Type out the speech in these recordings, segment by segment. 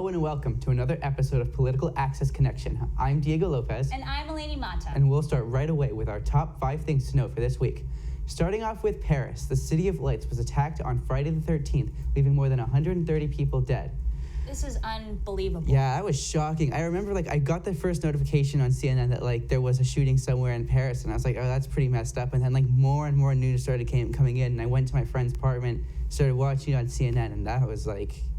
Hello and welcome to another episode of Political Access Connection. I'm Diego Lopez. And I'm Eleni Mata. And we'll start right away with our top 5 things to know for this week. Starting off with Paris, the City of Lights was attacked on Friday the 13th, leaving more than 130 people dead. This is unbelievable. Yeah, that was shocking. I remember, I got the first notification on CNN that, there was a shooting somewhere in Paris, and I was like, oh, that's pretty messed up. And then, more and more news started coming in, and I went to my friend's apartment, started watching it on CNN, and that was,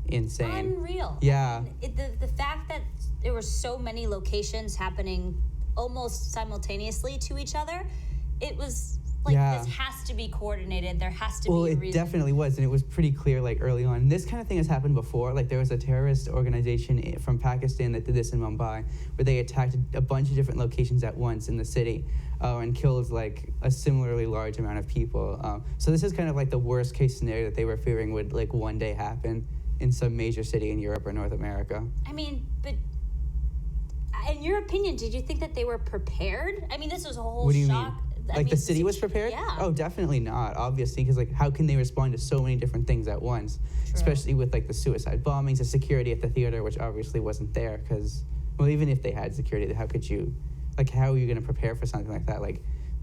insane. Unreal. Yeah. I mean, the fact that there were so many locations happening almost simultaneously to each other, it was this has to be coordinated. There has to be a reason. Well, it definitely was, and it was pretty clear, early on. And this kind of thing has happened before. There was a terrorist organization from Pakistan that did this in Mumbai, where they attacked a bunch of different locations at once in the city and killed, a similarly large amount of people. So this is kind of the worst case scenario that they were fearing would, one day happen in some major city in Europe or North America. I mean, but in your opinion, did you think that they were prepared? I mean, this was a whole What do you shock. mean? The city was prepared? Yeah. Oh, definitely not, obviously, because, how can they respond to so many different things at once? True. Especially with, the suicide bombings, the security at the theater, which obviously wasn't there, because, well, even if they had security, how could you, how are you going to prepare for something like that?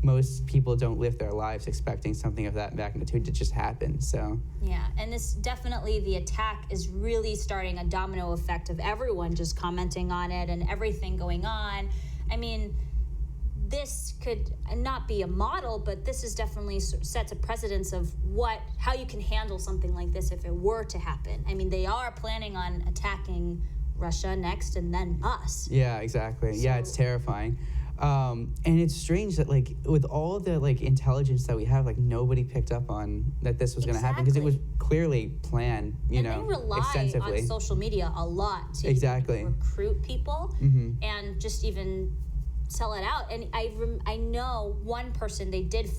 Most people don't live their lives expecting something of that magnitude to just happen, so. Yeah, and this definitely, the attack is really starting a domino effect of everyone just commenting on it and everything going on. I mean, this could not be a model, but this is definitely sets a precedence of how you can handle something like this if it were to happen. I mean, they are planning on attacking Russia next and then us. Yeah, exactly. Yeah, it's terrifying. And it's strange that, with all the, intelligence that we have, nobody picked up on that this was going to happen, because it was clearly planned, and they rely extensively on social media a lot to recruit people and just even sell it out. And I know one person, they did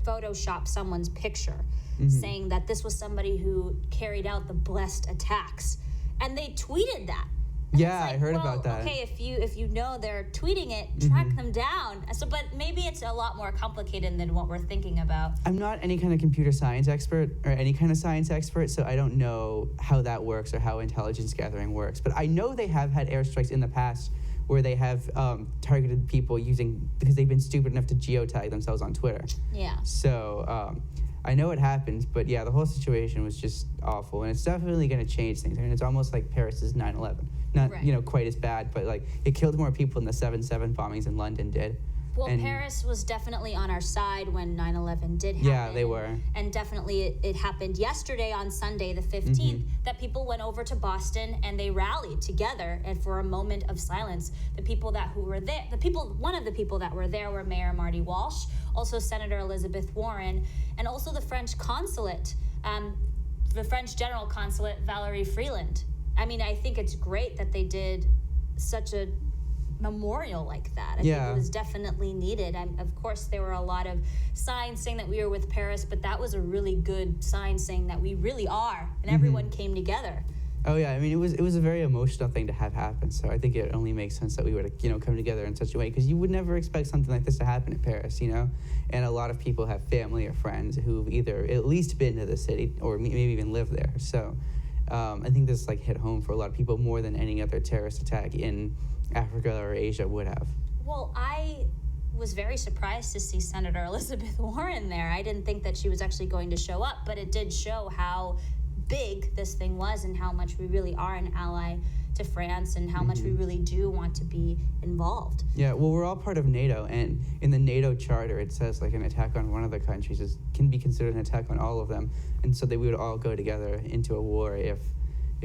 Photoshop someone's picture saying that this was somebody who carried out the blessed attacks. And they tweeted that. And yeah, I heard about that. Okay, if you know they're tweeting it, track them down. So, but maybe it's a lot more complicated than what we're thinking about. I'm not any kind of computer science expert or any kind of science expert, so I don't know how that works or how intelligence gathering works. But I know they have had airstrikes in the past where they have targeted people because they've been stupid enough to geotag themselves on Twitter. Yeah. So I know it happens, but yeah, the whole situation was just awful, and it's definitely going to change things. I mean, it's almost like Paris's 9/11. Not, quite as bad, but, it killed more people than the 7/7 bombings in London did. Well, Paris was definitely on our side when 9/11 did happen. Yeah, they were. And definitely it happened yesterday on Sunday, the 15th, that people went over to Boston and they rallied together and for a moment of silence. The people who were there, one of the people that were there were Mayor Marty Walsh, also Senator Elizabeth Warren, and also the French consulate, the French General Consulate, Valerie Freeland. I mean, I think it's great that they did such a memorial like that. I think it was definitely needed. Of course, there were a lot of signs saying that we were with Paris, but that was a really good sign saying that we really are, and everyone came together. Oh yeah, I mean, it was a very emotional thing to have happen. So I think it only makes sense that we would come together in such a way, because you would never expect something like this to happen in Paris, And a lot of people have family or friends who've either at least been to the city or maybe even live there. So I think this hit home for a lot of people more than any other terrorist attack in Africa or Asia would have. Well, I was very surprised to see Senator Elizabeth Warren there. I didn't think that she was actually going to show up, but it did show how big this thing was and how much we really are an ally to France and how much we really do want to be involved. Yeah, well, we're all part of NATO, and in the NATO charter it says an attack on one of the countries can be considered an attack on all of them, and so that we would all go together into a war if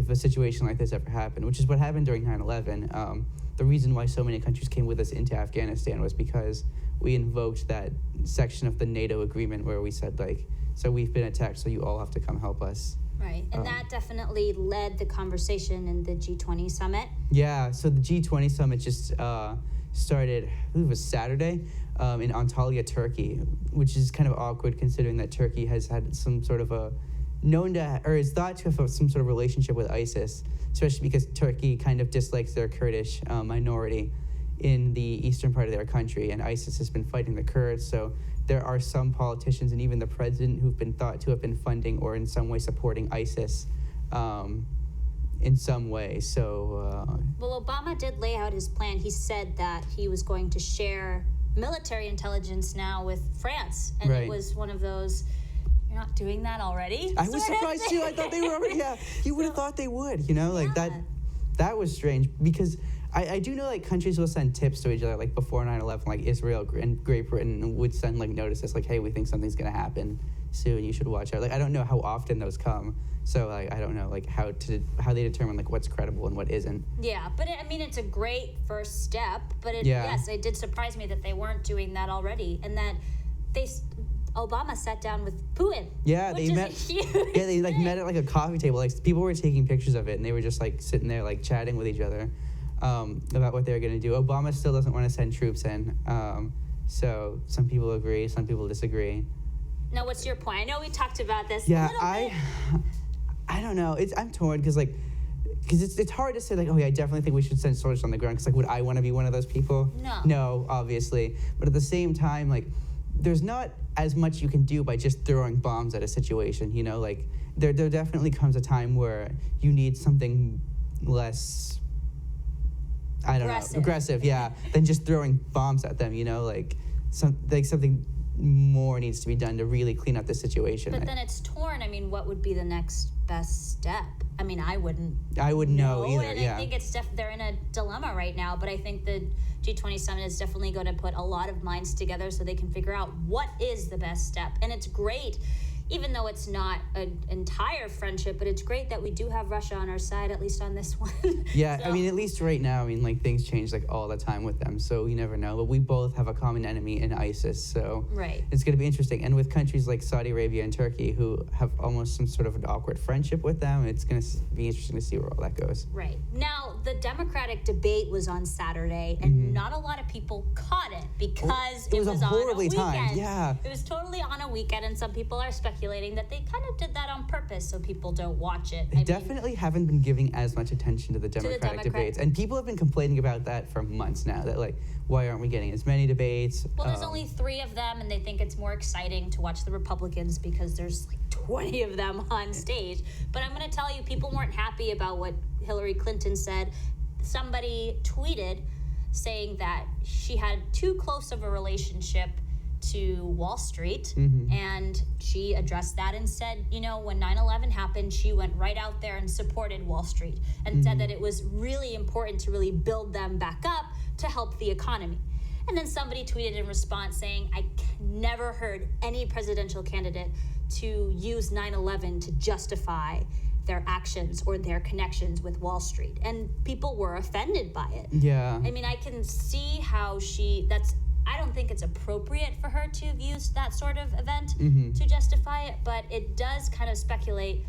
a situation like this ever happened, which is what happened during 9/11. The reason why so many countries came with us into Afghanistan was because we invoked that section of the NATO agreement where we said, so we've been attacked, so you all have to come help us. Right, and that definitely led the conversation in the G20 summit. Yeah, so the G20 summit just started, I believe it was Saturday, in Antalya, Turkey, which is kind of awkward considering that Turkey has had some sort of is thought to have some sort of relationship with ISIS, especially because Turkey kind of dislikes their Kurdish minority in the eastern part of their country, and ISIS has been fighting the Kurds, so there are some politicians and even the president who've been thought to have been funding or in some way supporting ISIS in some way. So Well, Obama did lay out his plan. He said that he was going to share military intelligence now with France, and Right. it was one of those, you're not doing that already? I was sort of surprised too. I thought they were already. Yeah, you would have thought they would. Like Yeah. that was strange because I do know like countries will send tips to each other like before 9/11, like Israel and Great Britain would send like notices like, hey, we think something's gonna happen soon. You should watch out. Like I don't know how often those come, so like I don't know like how they determine like what's credible and what isn't. Yeah, but it's a great first step. But yes, it did surprise me that they weren't doing that already, and that Obama sat down with Putin. Yeah, which they is met. A huge Yeah, they like thing. met at like a coffee table. Like people were taking pictures of it, and they were just like sitting there like chatting with each other about what they were going to do. Obama still doesn't want to send troops in, so some people agree, some people disagree. Now, what's your point? I know we talked about this. Yeah, a little bit. I don't know. I'm torn because it's hard to say like, oh yeah, I definitely think we should send soldiers on the ground because like would I want to be one of those people? No, obviously. But at the same time, like there's not as much you can do by just throwing bombs at a situation. Like there definitely comes a time where you need something less. I don't know, aggressive, yeah, than just throwing bombs at them. Like something more needs to be done to really clean up the situation. But then it's torn. What would be the next best step? I wouldn't. I wouldn't know either. And yeah. I think they're in a dilemma right now. But I think the G20 summit is definitely going to put a lot of minds together so they can figure out what is the best step. And it's great, even though it's not an entire friendship, but it's great that we do have Russia on our side, at least on this one. Yeah, So- at least right now, like things change like all the time with them, so you never know. But we both have a common enemy in ISIS, so Right. it's going to be interesting. And with countries like Saudi Arabia and Turkey, who have almost some sort of an awkward friendship with them, it's going to be interesting to see where all that goes. Right. Now, the Democratic debate was on Saturday, and not a lot of people caught it because It was a on horribly a weekend. timed, yeah. It was totally on a weekend, and some people are speculating that they kind of did that on purpose so people don't watch it. They definitely haven't been giving as much attention to the Democratic debates. And people have been complaining about that for months now, that like, why aren't we getting as many debates? Well, there's only 3 of them, and they think it's more exciting to watch the Republicans because there's like 20 of them on stage. But I'm going to tell you, people weren't happy about what Hillary Clinton said. Somebody tweeted saying that she had too close of a relationship to Wall Street, and she addressed that and said, when 9/11 happened, she went right out there and supported Wall Street and said that it was really important to really build them back up to help the economy. And then somebody tweeted in response saying, I never heard any presidential candidate to use 9/11 to justify their actions or their connections with Wall Street. And people were offended by it. Yeah. I can see how I don't think it's appropriate for her to have used that sort of event to justify it, but it does kind of speculate,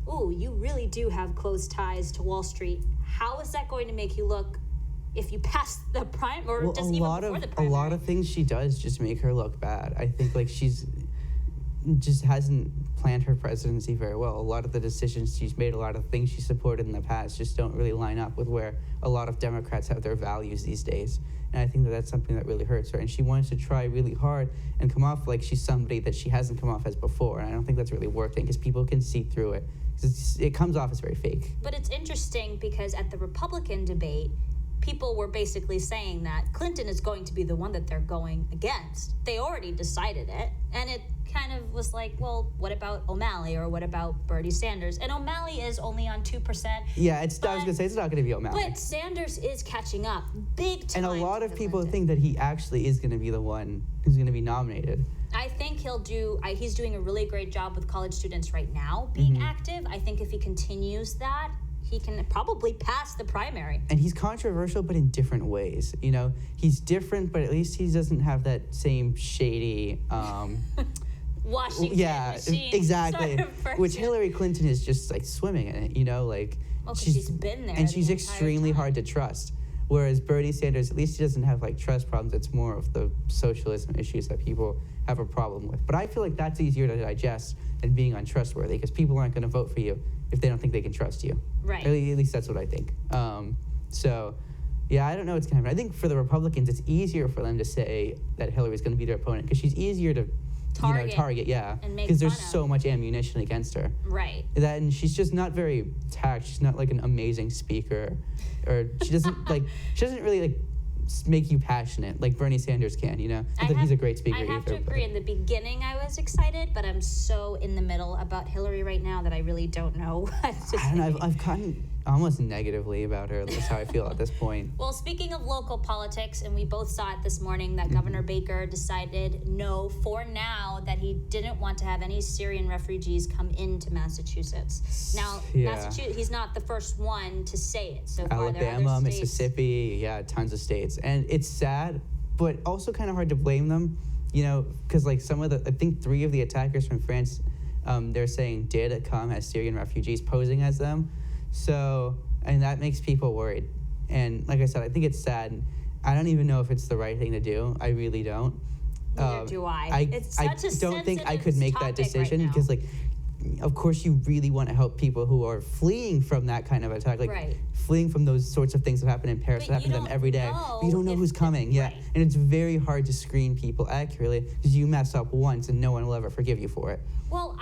ooh, you really do have close ties to Wall Street. How is that going to make you look if you pass the prime or Well, just a even lot before of the a primary? lot of things she does just make her look bad. I think like she's just hasn't planned her presidency very well. A lot of the decisions she's made, a lot of things she supported in the past just don't really line up with where a lot of Democrats have their values these days. And I think that that's something that really hurts her. And she wants to try really hard and come off like she's somebody that she hasn't come off as before. And I don't think that's really working because people can see through it. 'Cause it comes off as very fake. But it's interesting because at the Republican debate, people were basically saying that Clinton is going to be the one that they're going against. They already decided it. And it kind of was like, well, what about O'Malley or what about Bernie Sanders? And O'Malley is only on 2%. Yeah, I was going to say, it's not going to be O'Malley. But Sanders is catching up big time. And a lot of to people Clinton. think that he actually is going to be the one who's going to be nominated. I think he's doing a really great job with college students right now being active. I think if he continues that, he can probably pass the primary. And he's controversial, but in different ways. He's different, but at least he doesn't have that same shady... Washington yeah, machine exactly. sort of person. Which Hillary Clinton is just like swimming in it, like... Well, 'cause she's been there And the she's entire extremely time. hard to trust. Whereas Bernie Sanders, at least he doesn't have like trust problems. It's more of the socialism issues that people have a problem with. But I feel like that's easier to digest than being untrustworthy because people aren't going to vote for you if they don't think they can trust you. Right. At least that's what I think. So, yeah, I don't know what's going to happen. I think for the Republicans, it's easier for them to say that Hillary's going to be their opponent because she's easier to target, yeah, and make because there's fun of. so much ammunition against her. Right. That, and she's just not very tact. She's not like an amazing speaker, or she doesn't really like make you passionate like Bernie Sanders can. Not that he's a great speaker either. I have to agree. In the beginning, I was excited, but I'm so in the middle about Hillary right now that I really don't know what to say. I don't know. I've gotten almost negatively about her. That's how I feel at this point. Well, speaking of local politics, and we both saw it this morning, that Governor Baker decided no, for now, that he didn't want to have any Syrian refugees come into Massachusetts. Now, Massachusetts, he's not the first one to say it. So far, there are Alabama, other states. Mississippi, yeah, tons of states. And it's sad, but also kind of hard to blame them, because like I think 3 of the attackers from France, they're saying did come as Syrian refugees posing as them. So, and that makes people worried. And like I said, I think it's sad. I don't even know if it's the right thing to do. I really don't. Neither do I. It's such a don't think I could sensitive make that topic decision right now. because, like, of course, you really want to help people who are fleeing from that kind of attack, like Right. fleeing from those sorts of things that happen in Paris, But that happen you to them don't every day. know But you don't know if who's coming, yeah. right. And it's very hard to screen people accurately because you mess up once and no one will ever forgive you for it. Well,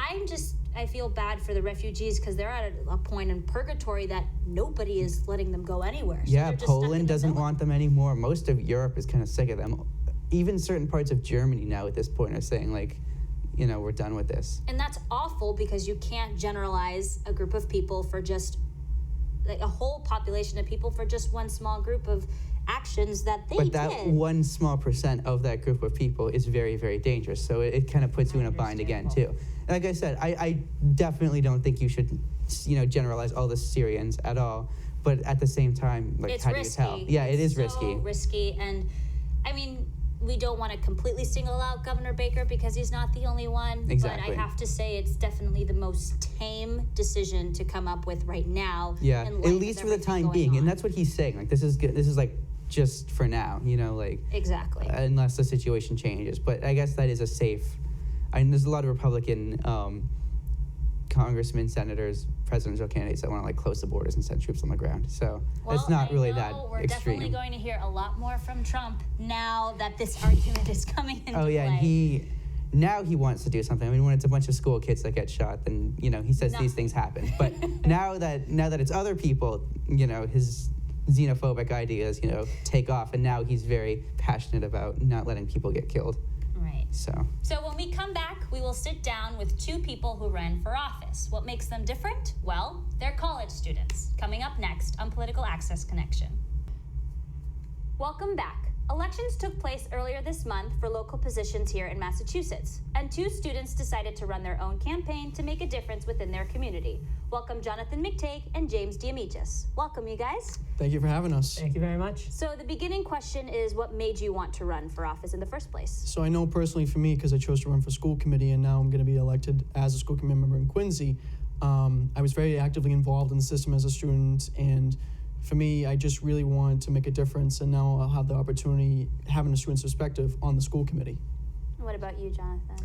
I feel bad for the refugees because they're at a point in purgatory that nobody is letting them go anywhere. So Yeah, they're just stuck in Poland the doesn't middle. want them anymore. Most of Europe is kind of sick of them. Even certain parts of Germany now at this point are saying, like, we're done with this. And that's awful because you can't generalize a group of people for just, like, a whole population of people for just one small group of actions that they did. But that one small percent of that group of people is very, very dangerous. So it kind of puts you in a bind again, too. And like I said, I definitely don't think you should, generalize all the Syrians at all. But at the same time, like, It's how risky. do you tell? Yeah, it is so risky. risky. And, I mean, we don't want to completely single out Governor Baker because he's not the only one. Exactly. But I have to say it's definitely the most tame decision to come up with right now. Yeah, in at light of least for the everything time going being. on. And that's what he's saying. Like, this is good. This is, like, just for now, like. Exactly. Unless the situation changes. But I guess that is a safe. There's a lot of Republican congressmen, senators, presidential candidates that want to like close the borders and send troops on the ground. So it's not really that we're extreme. definitely going to hear a lot more from Trump now that this argument is coming into play. Oh yeah, and now he wants to do something. I mean, when it's a bunch of school kids that get shot, then he says these things happen. But now that it's other people, his xenophobic ideas, take off, and now he's very passionate about not letting people get killed. Right. So when we come back, we will sit down with 2 people who ran for office. What makes them different? Well, they're college students. Coming up next on Political Access Connection. Welcome back. Elections took place earlier this month for local positions here in Massachusetts, and 2 students decided to run their own campaign to make a difference within their community. Welcome Jonathan McTague and James Diamichis. Welcome, you guys. Thank you for having us. Thank you very much. So the beginning question is, what made you want to run for office in the first place? So I know personally for me, because I chose to run for school committee and now I'm going to be elected as a school committee member in Quincy, I was very actively involved in the system as a student, and for me, I just really wanted to make a difference, and now I'll have the opportunity, having a student's perspective on the school committee. What about you, Jonathan?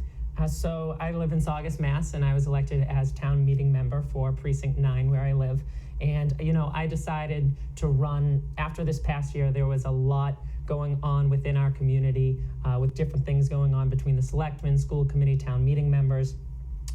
So I live in Saugus, Mass, and I was elected as town meeting member for Precinct 9, where I live. And, I decided to run after this past year. There was a lot going on within our community with different things going on between the selectmen, school committee, town meeting members.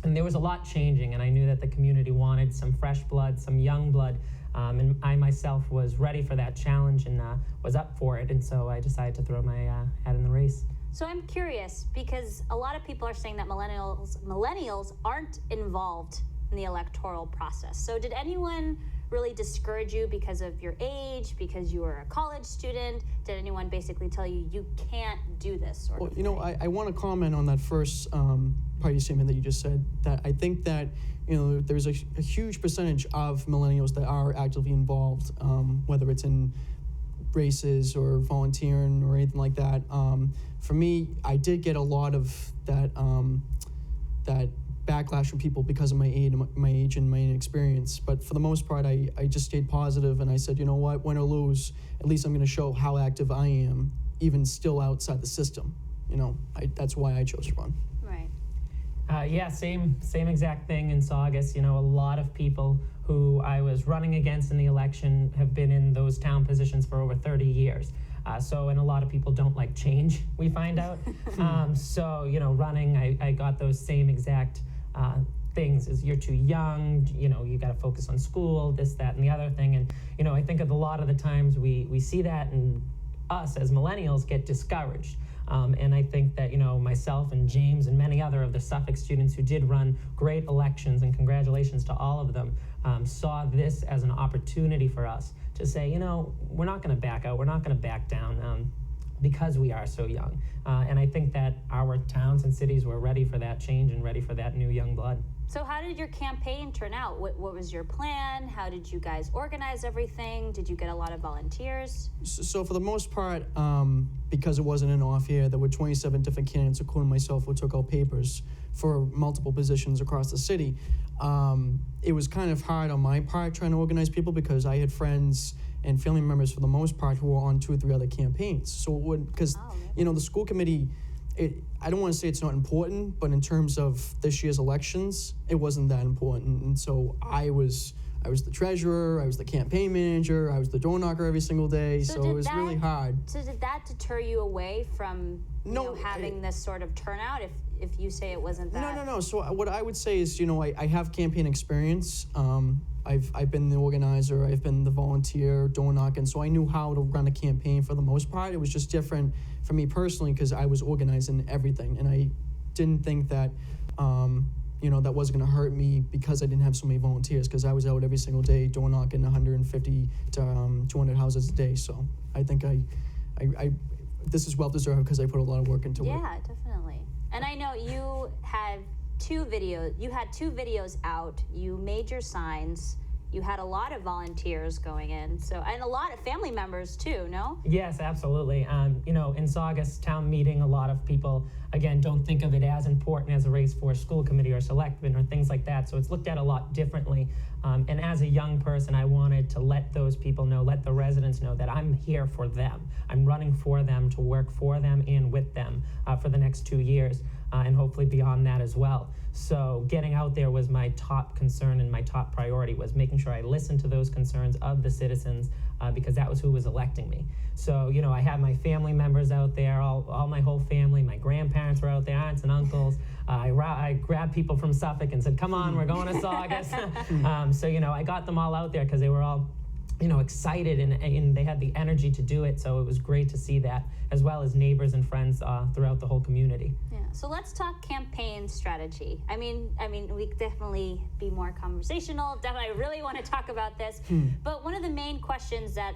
And there was a lot changing, and I knew that the community wanted some fresh blood, some young blood. And I myself was ready for that challenge and was up for it. And so I decided to throw my hat in the race. So I'm curious because a lot of people are saying that millennials aren't involved in the electoral process. So did anyone really discourage you because of your age, because you were a college student? Did anyone basically tell you you can't do this sort of thing? I want to comment on that first part of your statement that you just said, that I think that there's a huge percentage of millennials that are actively involved, whether it's in races or volunteering or anything like that. For me, I did get a lot of that that backlash from people because of my age and my inexperience. But for the most part, I just stayed positive, and I said, you know what, win or lose, at least I'm going to show how active I am, even still outside the system. That's why I chose to run. Right. Same exact thing in Saugus. A lot of people who I was running against in the election have been in those town positions for over 30 years. And a lot of people don't like change, we find out. So, running, I got those same exact things as you're too young, you got to focus on school, this, that, and the other thing. And, I think of a lot of the times we see that, and us as millennials get discouraged. And I think that, myself and James and many other of the Suffolk students who did run great elections, and congratulations to all of them, saw this as an opportunity for us to say, we're not going to back out, we're not going to back down because we are so young. And I think that our towns and cities were ready for that change and ready for that new young blood. So how did your campaign turn out? What was your plan? How did you guys organize everything? Did you get a lot of volunteers? So for the most part, because it wasn't an off year, there were 27 different candidates, including myself, who took out papers for multiple positions across the city. It was kind of hard on my part trying to organize people because I had friends and family members, for the most part, who were on 2 or 3 other campaigns. So it would, because, the school committee, I don't want to say it's not important, but in terms of this year's elections, it wasn't that important. And so I was the treasurer, I was the campaign manager, I was the door knocker every single day, so it was really hard. So did that deter you away from having this sort of turnout if you say it wasn't that? No. So what I would say is, I have campaign experience. I've been the organizer, I've been the volunteer, door knocking, so I knew how to run a campaign for the most part. It was just different for me personally because I was organizing everything, and I didn't think that, that wasn't going to hurt me because I didn't have so many volunteers, because I was out every single day door knocking 150 to 200 houses a day. So I think I this is well deserved because I put a lot of work into it. Yeah, definitely. And I know you had 2 videos. You had 2 videos out. You made your signs. You had a lot of volunteers going in, and a lot of family members too, no? Yes, absolutely. In Saugus town meeting, a lot of people, again, don't think of it as important as a race for school committee or selectmen or things like that. So it's looked at a lot differently. And as a young person, I wanted to let those people know, let the residents know that I'm here for them. I'm running for them, to work for them and with them for the next 2 years, and hopefully beyond that as well. So getting out there was my top concern, and my top priority was making sure I listened to those concerns of the citizens, because that was who was electing me. So, I had my family members out there, all my whole family, my grandparents were out there, aunts and uncles. I grabbed people from Suffolk and said, come on, we're going to Saugus. So, I got them all out there because they were all, excited and they had the energy to do it. So it was great to see that, as well as neighbors and friends throughout the whole community. Yeah. So let's talk campaign strategy. I mean, we could definitely be more conversational. Definitely, I really want to talk about this. But one of the main questions that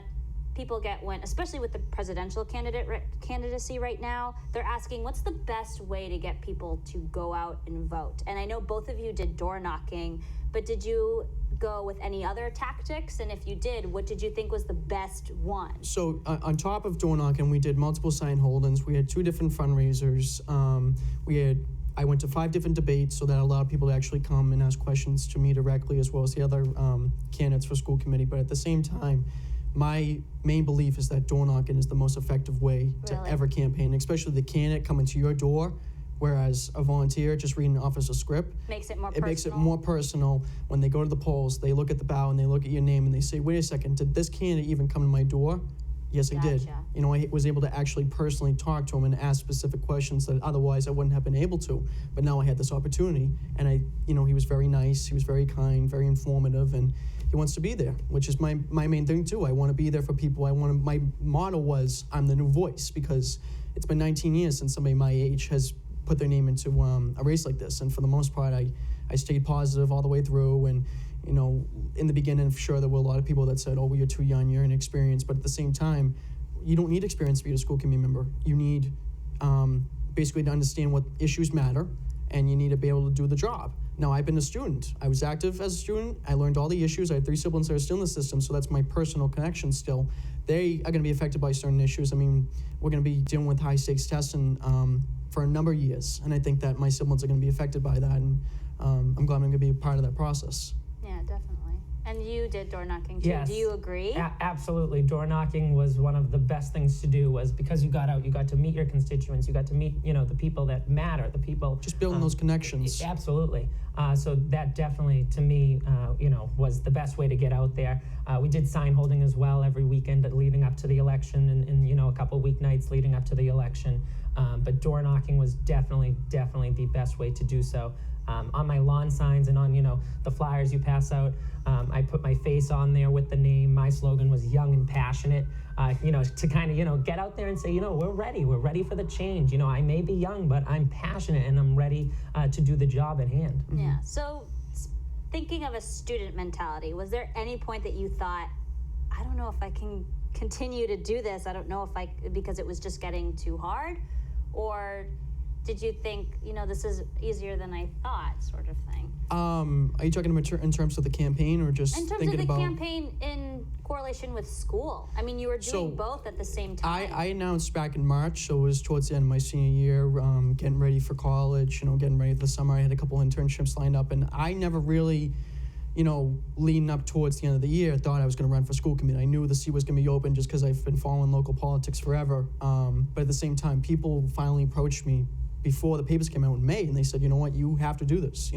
people get especially with the presidential candidacy right now, they're asking, what's the best way to get people to go out and vote? And I know both of you did door knocking, but did you go with any other tactics? And if you did, what did you think was the best one? So on top of door knocking, we did multiple sign holdings. We had 2 different fundraisers. I went to 5 different debates, so that allowed people to actually come and ask questions to me directly, as well as the other candidates for school committee. But at the same time, my main belief is that door knocking is the most effective way to ever campaign, especially the candidate coming to your door, whereas a volunteer just reading off as a script makes it more personal. It makes it more personal. When they go to the polls, they look at the ballot and they look at your name and they say, wait a second, did this candidate even come to my door? Yes, I did. I was able to actually personally talk to him and ask specific questions that otherwise I wouldn't have been able to. But now I had this opportunity, and he was very nice, he was very kind, very informative, and he wants to be there, which is my main thing too. I want to be there for people. My motto was, I'm the new voice, because it's been 19 years since somebody my age has put their name into a race like this. And for the most part, I stayed positive all the way through. And, in the beginning, for sure, there were a lot of people that said, oh, well, you're too young, you're inexperienced. But at the same time, you don't need experience to be a school committee member. You need basically to understand what issues matter, and you need to be able to do the job. Now, I've been a student. I was active as a student. I learned all the issues. I had 3 siblings that are still in the system, so that's my personal connection still. They are going to be affected by certain issues. I mean, we're going to be dealing with high-stakes testing for a number of years, and I think that my siblings are going to be affected by that, and I'm glad I'm going to be a part of that process. Yeah, definitely. And you did door knocking too. Yes. Do you agree? Absolutely. Door knocking was one of the best things to do, was because you got out, you got to meet your constituents, you got to meet, the people that matter, the people. Just building those connections. Absolutely. So that definitely, to me, was the best way to get out there. We did sign holding as well every weekend leading up to the election, and a couple weeknights leading up to the election. But door knocking was definitely the best way to do so. On my lawn signs and on, the flyers you pass out, I put my face on there with the name. My slogan was young and passionate, to kind of, get out there and say, we're ready for the change. I may be young, but I'm passionate and I'm ready to do the job at hand. Yeah. So thinking of a student mentality, was there any point that you thought, I don't know if I can continue to do this. I don't know because it was just getting too hard? Or did you think, this is easier than I thought, sort of thing? Are you talking about in terms of the campaign, or just in terms thinking of the about campaign in correlation with school? I mean, you were doing both at the same time. I announced back in March, so it was towards the end of my senior year, getting ready for college, getting ready for the summer. I had a couple internships lined up, and I never really, leading up towards the end of the year, thought I was going to run for school committee. I knew the seat was going to be open just because I've been following local politics forever. But at the same time, people finally approached me before the papers came out in May, and they said, you know what, you have to do this.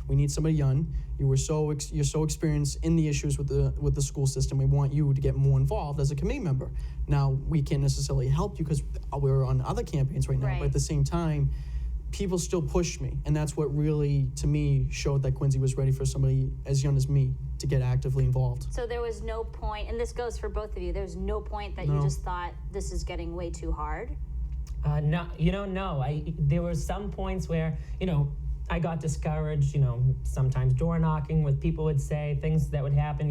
We need somebody young. You're so experienced in the issues with the school system. We want you to get more involved as a committee member. Now, we can't necessarily help you because we're on other campaigns right now, Right. but at the same time, people still pushed me, and that's what really, to me, showed that Quincy was ready for somebody as young as me to get actively involved. So there was no point, and this goes for both of you, there's no point that you No. just thought, this is getting way too hard? No. There were some points where, I got discouraged, sometimes door knocking, with people would say things that would happen,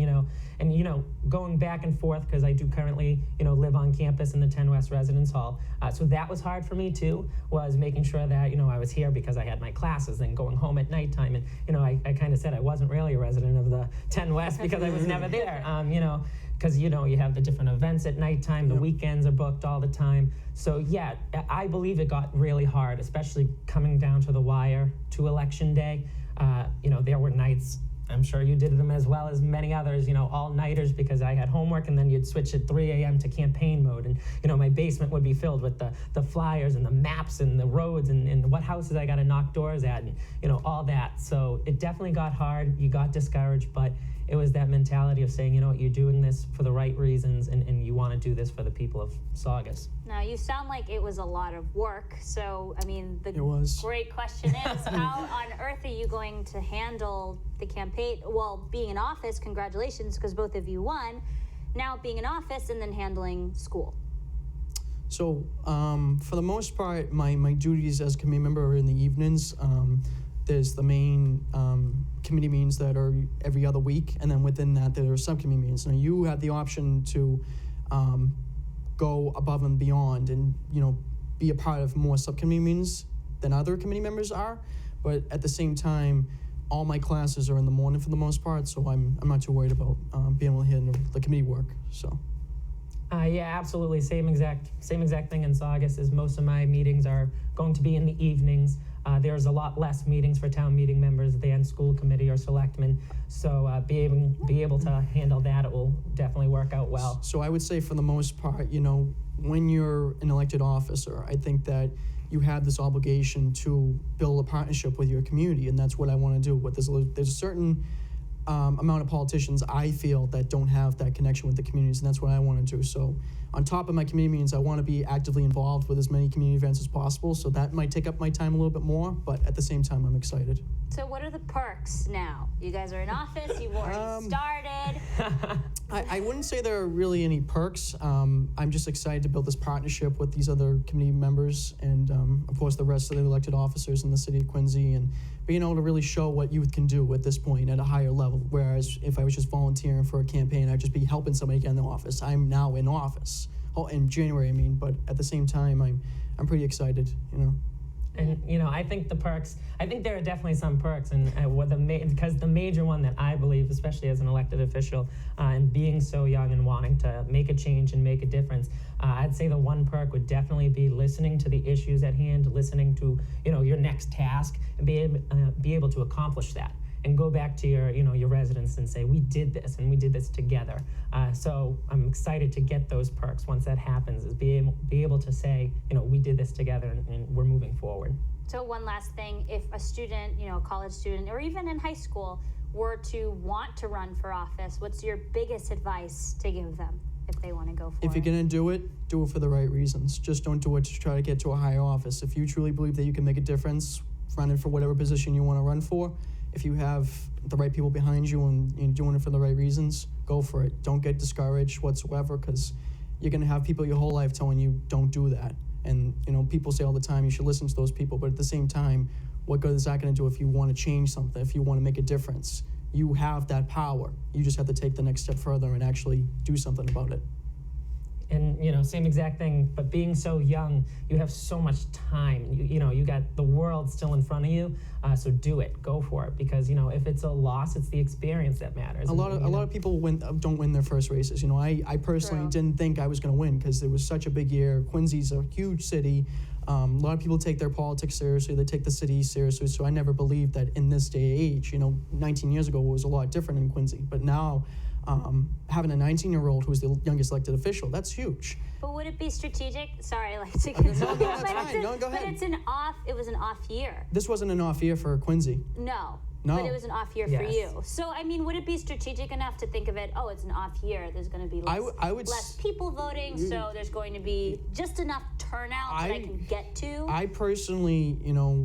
and, going back and forth, because I do currently, live on campus in the 10 West Residence Hall. So that was hard for me too, was making sure that, I was here because I had my classes and going home at nighttime. And, I kind of said I wasn't really a resident of the 10 West because I was never there, because, you have the different events at nighttime, the weekends are booked all the time. So yeah, I believe it got really hard, especially coming down to the wire to election day. There were nights, I'm sure you did them as well as many others, all-nighters, because I had homework, and then you'd switch at 3 a.m. to campaign mode. And, my basement would be filled with the flyers and the maps and the roads and what houses I got to knock doors at and, all that. So it definitely got hard. You got discouraged, but it was that mentality of saying, you're doing this for the right reasons, and you want to do this for the people of Saugus. Now, you sound like it was a lot of work. So, I mean, the It was. great question is, how on earth are you going to handle the campaign? Well, being in office, congratulations, because both of you won. Now being in office and then handling school. So, for the most part, my duties as committee member are in the evenings. There's the main committee meetings that are every other week, and then within that, there are subcommittee meetings. Now, you have the option to go above and beyond and, be a part of more subcommittee meetings than other committee members are. But at the same time, all my classes are in the morning for the most part, so I'm not too worried about being able to handle the committee work. So. Yeah, absolutely. Same exact thing in Saugus. Is most of my meetings are going to be in the evenings. There's a lot less meetings for town meeting members than school committee or selectmen. So be able to handle that, it will definitely work out well. So I would say for the most part, when you're an elected officer, I think that you have this obligation to build a partnership with your community, and that's what I want to do. But there's a certain amount of politicians I feel that don't have that connection with the communities, and that's what I want to do. So on top of my community meetings, I want to be actively involved with as many community events as possible, so that might take up my time a little bit more, but at the same time, I'm excited. So what are the perks now? You guys are in office, you've already started. I wouldn't say there are really any perks. I'm just excited to build this partnership with these other community members and, of course, the rest of the elected officers in the city of Quincy, and being able to really show what youth can do at this point at a higher level. Whereas if I was just volunteering for a campaign, I'd just be helping somebody get in the office. I'm now in office. Oh, in January, but at the same time, I'm pretty excited, And I think the perks. I think there are definitely some perks, and because the major one that I believe, especially as an elected official, and being so young and wanting to make a change and make a difference, I'd say the one perk would definitely be listening to the issues at hand, listening to your next task, and be able to accomplish that. and go back to your residents and say, we did this and we did this together. So I'm excited to get those perks once that happens, is be able to say, we did this together and we're moving forward. So one last thing, if a student, a college student, or even in high school, were to want to run for office, what's your biggest advice to give them if they want to go for it? If you're going to do it for the right reasons. Just don't do it to try to get to a higher office. If you truly believe that you can make a difference, running for whatever position you want to run for, if you have the right people behind you and you're doing it for the right reasons, go for it. Don't get discouraged whatsoever, because you're going to have people your whole life telling you don't do that. And people say all the time you should listen to those people, but at the same time, what good is that going to do if you want to change something, if you want to make a difference? You have that power. You just have to take the next step further and actually do something about it. And same exact thing, but being so young, you have so much time. You got the world still in front of you, so do it, go for it, because if it's a loss, it's the experience that matters. A lot of people don't win their first races. I personally didn't think I was going to win because it was such a big year. Quincy's a huge city. A lot of people take their politics seriously. They take the city seriously. So I never believed that in this day and age, 19 years ago it was a lot different in Quincy, but now. Having a 19-year-old who's the youngest elected official, that's huge. But would it be strategic? Sorry, I like to No, that's fine. No, go ahead. But it was an off year. This wasn't an off year for Quincy. No. No. But it was an off year for you. So, would it be strategic enough to think of it, it's an off year, there's going to be less people voting, so there's going to be just enough turnout that I can get to? I personally,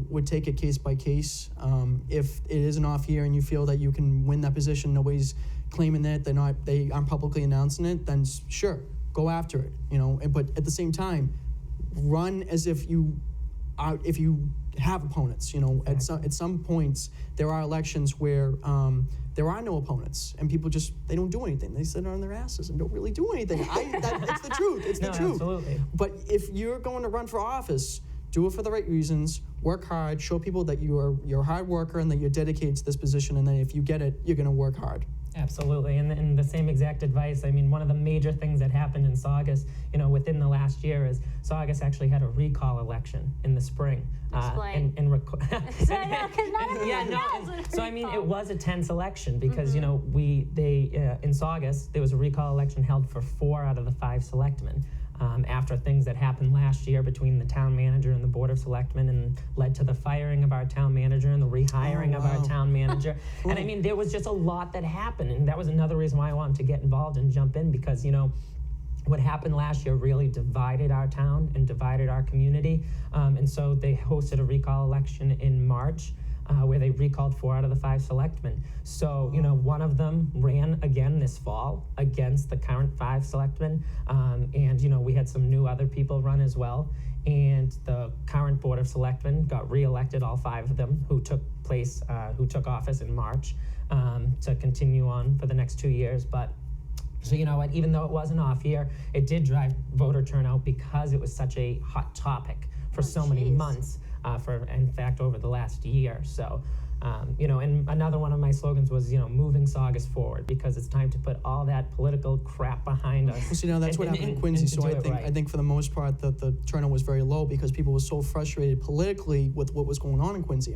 would take it case by case. If it is an off year and you feel that you can win that position, nobody's claiming that, they aren't publicly announcing it, then sure, go after it, but at the same time, run as if you have opponents. At some points there are elections where there are no opponents and people they don't do anything. They sit on their asses and don't really do anything. It's the truth. It's the truth. Absolutely. But if you're going to run for office, do it for the right reasons. Work hard. Show people that you're a hard worker and that you're dedicated to this position. And then if you get it, you're going to work hard. Absolutely, and the same exact advice. One of the major things that happened in Saugus, within the last year is Saugus actually had a recall election in the spring. Explain. So it was a tense election because in Saugus there was a recall election held for 4 out of the 5 selectmen. After things that happened last year between the town manager and the board of selectmen and led to the firing of our town manager and the rehiring of our town manager. And there was just a lot that happened, and that was another reason why I wanted to get involved and jump in, because what happened last year really divided our town and divided our community. And so they hosted a recall election in March, where they recalled 4 out of the 5 selectmen. So, one of them ran again this fall against the current 5 selectmen. And, we had some new other people run as well. And the current Board of Selectmen got reelected, all 5 of them, who took office in March, to continue on for the next 2 years. But so even though it was an off year, it did drive voter turnout because it was such a hot topic for many months. In fact, over the last year. So, and another one of my slogans was, moving Saugus forward, because it's time to put all that political crap behind us. Well, see, now that's what happened in Quincy. So I think for the most part the turnout was very low because people were so frustrated politically with what was going on in Quincy.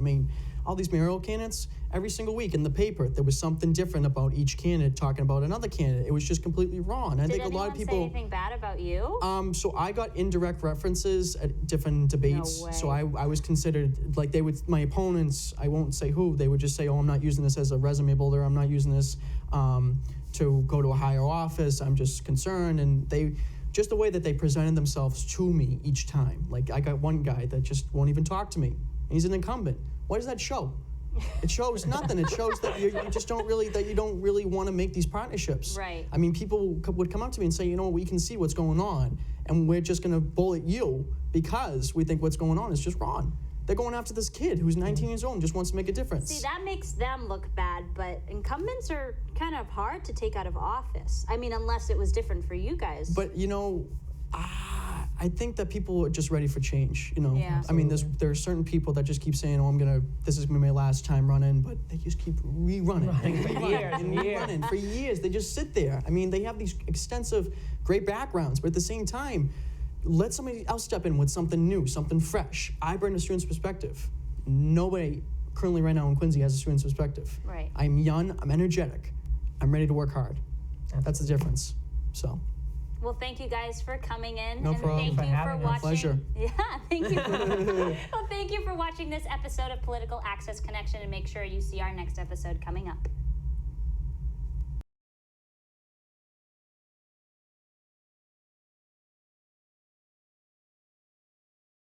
All these mayoral candidates, every single week in the paper, there was something different about each candidate talking about another candidate. It was just completely wrong. Did anyone say anything bad about you? So I got indirect references at different debates. No way. So I was considered, my opponents, I won't say who, they would just say, I'm not using this as a resume builder. I'm not using this to go to a higher office. I'm just concerned. And just the way that they presented themselves to me each time. I got one guy that just won't even talk to me. He's an incumbent. What does that show? It shows nothing. It shows that you don't really want to make these partnerships. Right. People would come up to me and say, we can see what's going on, and we're just going to bullet you because we think what's going on is just wrong. They're going after this kid who's 19 years old and just wants to make a difference. See, that makes them look bad, but incumbents are kind of hard to take out of office. Unless it was different for you guys. But, I think that people are just ready for change, Yeah. There are certain people that just keep saying, this is going to be my last time running, but they just keep rerunning for years. They just sit there. They have these extensive, great backgrounds, but at the same time, let somebody else step in with something new, something fresh. I bring a student's perspective. Nobody currently right now in Quincy has a student's perspective. Right. I'm young, I'm energetic, I'm ready to work hard. That's the difference. So, Well, thank you guys for coming in. No and problem. Thank For you for having us. watching. Pleasure. Yeah, thank you. Well, thank you for watching this episode of Political Access Connection, and make sure you see our next episode coming up.